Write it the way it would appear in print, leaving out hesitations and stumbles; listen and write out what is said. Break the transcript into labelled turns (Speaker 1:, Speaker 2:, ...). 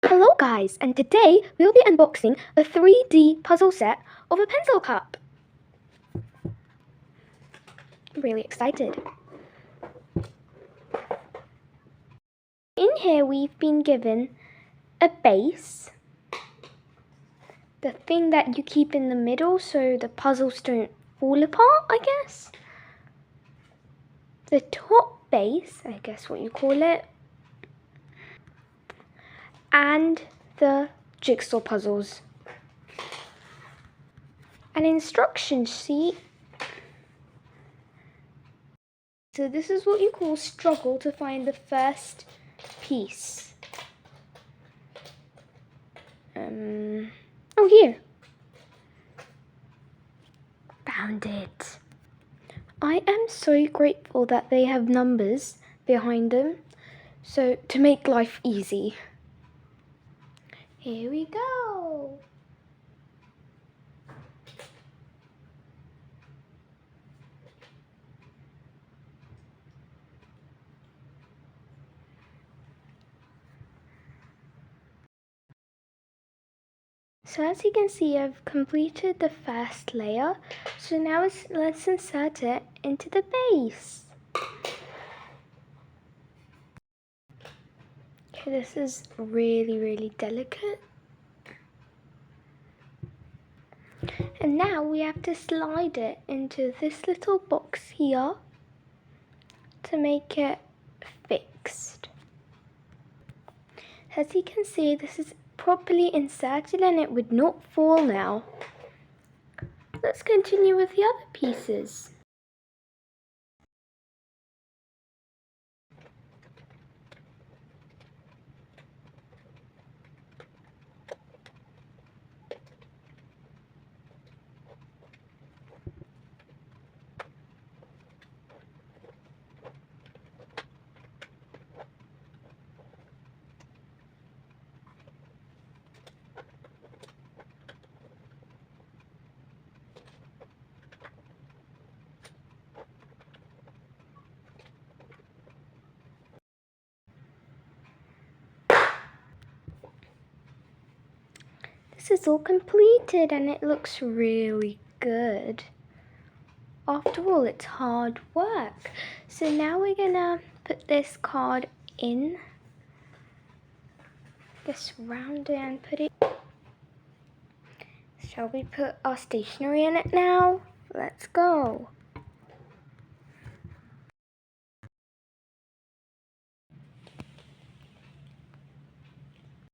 Speaker 1: Hello guys, and today we'll be unboxing a 3D puzzle set of a pencil cup. I'm really excited. In here we've been given a base, the thing that you keep in the middle so the puzzles don't fall apart, I guess. The top base, I guess what you call it, and the jigsaw puzzles. An instruction sheet. So this is what you call struggle to find the first piece. Oh, here. Found it. I am so grateful that they have numbers behind them, so to make life easy. Here we go. So as you can see, I've completed the first layer. So now let's insert it into the base. Okay, this is really delicate. And now we have to slide it into this little box here to make it fixed. As you can see, this is properly inserted and it would not fall now. Let's continue with the other pieces. This is all completed and it looks really good. After all, it's hard work. So now we're gonna put this card in. Just round it and put it. Shall we put our stationery in it now? Let's go.